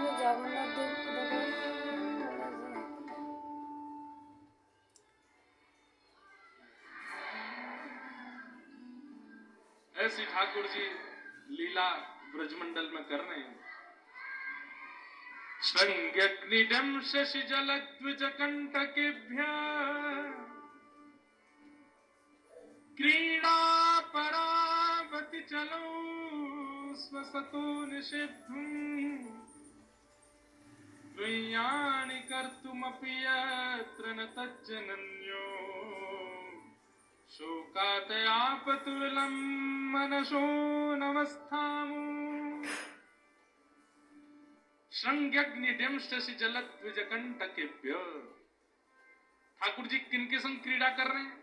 जगन्नाथ देव ऐसी ठाकुर जी लीला ब्रजमंडल में कर रहे हैं। संज्ञग्निडम शशि जलद्विज कंटकेभ्य क्रीड़ा परावति चलो स्वसतो निषिद्धुम् द्वय्यानि कर्तुमपि यत्र न तज्जनन्यो शोकातयापतुलं मनसो नमस्तामु। संज्ञग्निडंष्टसि जलद्विजकंटकेभ्य। ठाकुर जी किनके संग क्रीड़ा कर रहे हैं?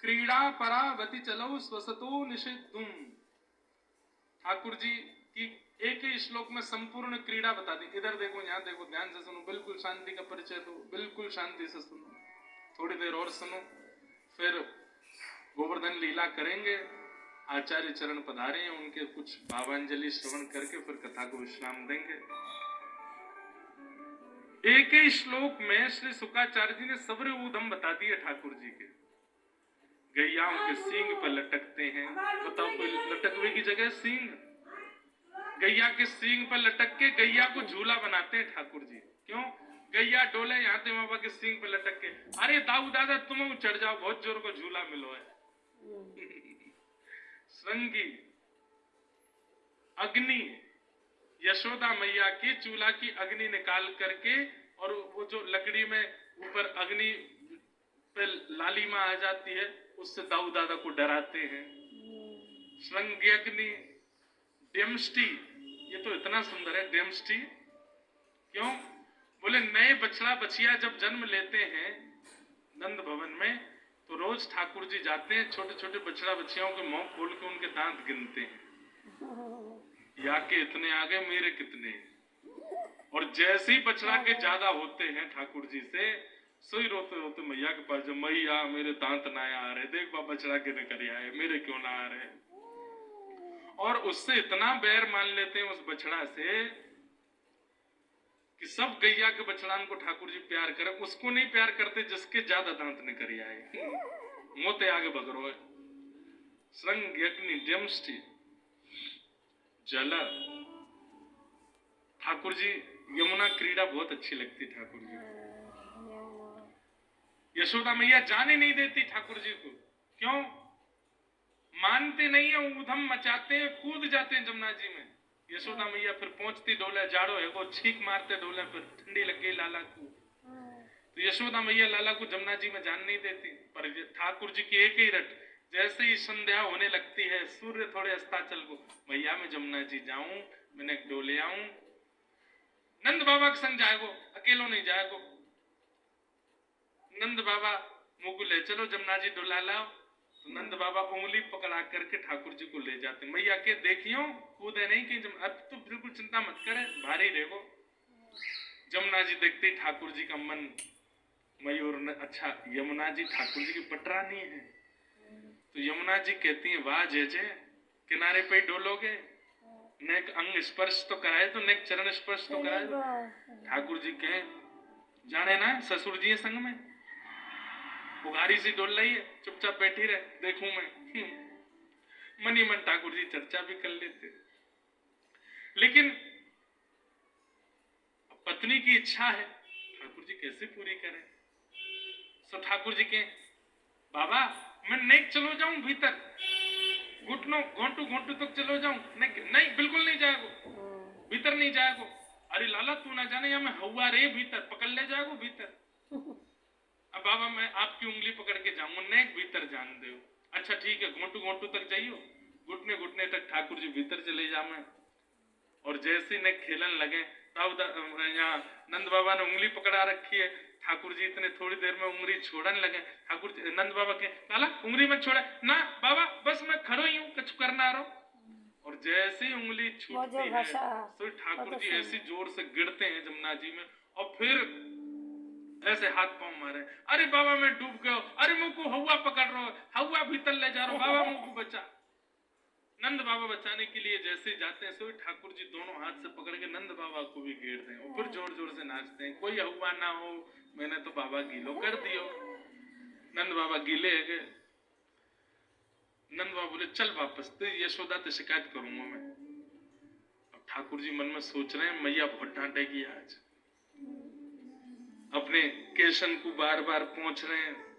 क्रीड़ा परावति चलो स्वसतो निषेधुम। ठाकुर जी की एक ही श्लोक में संपूर्ण क्रीड़ा बता दी। इधर देखो, यहाँ देखो, ध्यान से सुनो, बिल्कुल शांति का परिचय दो, बिल्कुल शांति से सुनो, थोड़ी देर और सुनो, फिर गोवर्धन लीला करेंगे। आचार्य चरण पधारे हैं, उनके कुछ भावांजलि श्रवण करके फिर कथा को विश्राम देंगे। एक ही श्लोक में श्री शुक्राचार्य जी ने सब्र ऊधम बता दिए ठाकुर जी के। गैयाओं के सींग पर लटकते हैं। बताओ, कोई लटकवे की जगह सींग, गैया के सींग पर लटक के गैया को झूला बनाते हैं ठाकुर जी। क्यों? गैया डोले यहाँ ते बाबा के सींग पर लटक के, अरे दाऊ दादा तुम चढ़ जाओ, बहुत जोर को झूला मिलो है। श्रृंगी अग्नि, यशोदा मैया की चूल्हा की अग्नि निकाल करके, और वो जो लकड़ी में ऊपर अग्नि पे लालिमा आ जाती है, उससे दाऊ दादा को डराते हैं। श्रृंगी अग्नि। डेमस्टी, ये तो इतना सुंदर है डेमस्टी। क्यों? बोले नए बछड़ा बछिया जब जन्म लेते हैं नंद भवन में, तो रोज ठाकुर जी जाते हैं, छोटे छोटे बछड़ा बछियाओं के मुंह खोल के उनके दांत गिनते हैं, या के इतने आ गए, मेरे कितने। और जैसे ही बछड़ा के ज्यादा होते हैं ठाकुर जी से, सोई रोते रोते मैया के पास, जब मैया मेरे दांत ना आ रहे, देख बा बछड़ा के निकल आए, मेरे क्यों ना आ रहे। और उससे इतना बैर मान लेते हैं उस बछड़ा से कि सब गैया के बछड़ान को ठाकुर जी प्यार करें, उसको नहीं प्यार करते जिसके ज्यादा दांत निकल आए। मोते आगे बगरो है। श्रृंग्यग्नि डेमस्टी जल। ठाकुर जी यमुना क्रीड़ा बहुत अच्छी लगती ठाकुर जी। यशोदा मैया जाने नहीं देती ठाकुर जी को। क्यों? मानते नहीं है, ऊधम मचाते हैं, कूद जाते हैं जमुना जी में। यशोदा मैया फिर पहुंचती डोले, जाड़ो है वो, छींक मारते डोले, फिर ठंडी लग गई लाला को, तो यशोदा मैया लाला को जमुना जी में जान नहीं देती। पर ठाकुर जी की एक ही रट, जैसे ही संध्या होने लगती है, सूर्य थोड़े अस्ताचल को, मैया मैं जमुना जी जाऊं, मैंने डोले आऊं। नंद बाबा के संग जाएगो, अकेलो नहीं जाएगो। नंद बाबा मुझको ले चलो जमुना जी डोला लाओ, तो नंद बाबा उंगली पकड़ा करके ठाकुर जी को ले जाते। मैया के देखियो कूदे नहीं कि अब तो बिल्कुल चिंता मत करे, भारी रहेगो। जमुना जी देखते ही ठाकुर जी का मन, मयूर ने, अच्छा यमुना जी ठाकुर जी की पटरानी है, तो यमुना जी कहती है, वाह जे किनारे पे डोलोगे, नेक अंग स्पर्श तो कराए, तो नेक चरण स्पर्श तो कराए। ठाकुर जी कहे, जाने ना ससुर जी संग में बुघारी सी डोल रही है, चुपचाप बैठी रहे, देखूं मैं। मनी मन ठाकुर जी चर्चा भी कर लेते। लेकिन पत्नी की इच्छा है, ठाकुर जी कैसे पूरी करें। सो ठाकुर जी के, बाबा मैं नेक चलो जाऊं भीतर, घुटनों घोंटू घोंटू तक चलो जाऊं, नहीं बिल्कुल नहीं जाएगो, भीतर नहीं जाएगो। अरे लाला तू ना जाने, या मैं हवा रे भीतर पकड़ ले जाएगो भीतर। अब बाबा मैं आपकी उंगली पकड़ के जाऊंगा, नेक भीतर जान दो। अच्छा ठीक है, घोंटू घोंटू तक जाइयो, घुटने घुटने तक ठाकुर जी भीतर चले जामे। और जैसे ने खेलन लगे, यहाँ नंद बाबा ने उंगली पकड़ा रखी है, ठाकुर जी इतने थोड़ी देर में उंगली छोड़ने लगे। ठाकुर जी, नंद बाबा के, लाला उंगली मत छोड़ा ना बाबा, बस मैं खड़ो ही हूँ, कुछ करना रहो। और जैसे ही उंगली छूटती है, तो ठाकुर जी ऐसी जोर से गिरते हैं जमुना जी में, और फिर ऐसे हाथ पांव मारे, अरे बाबा मैं डूब गया, अरे मुझको हवा पकड़ रहा, हवा भीतर ले जा रहा, बाबा मुझको बचा। नंद बाबा बचाने के लिए जैसे ही जाते हैं, सोई ठाकुर जी दोनों हाथ से पकड़ के नंद बाबा को भी घेरते हैं और फिर जोर जोर से नाचते हैं। कोई हुआ ना हो, मैंने तो बाबा गीलो कर दियो। नंद बाबा गीले है गए। नंद बाबा बोले चल वापस, तो यशोदा तो शिकायत करूंगा मैं। अब ठाकुर जी मन में सोच रहे हैं मैया बहुत डांटेगी आज। अपने केशन को बार बार पहुंच रहे हैं,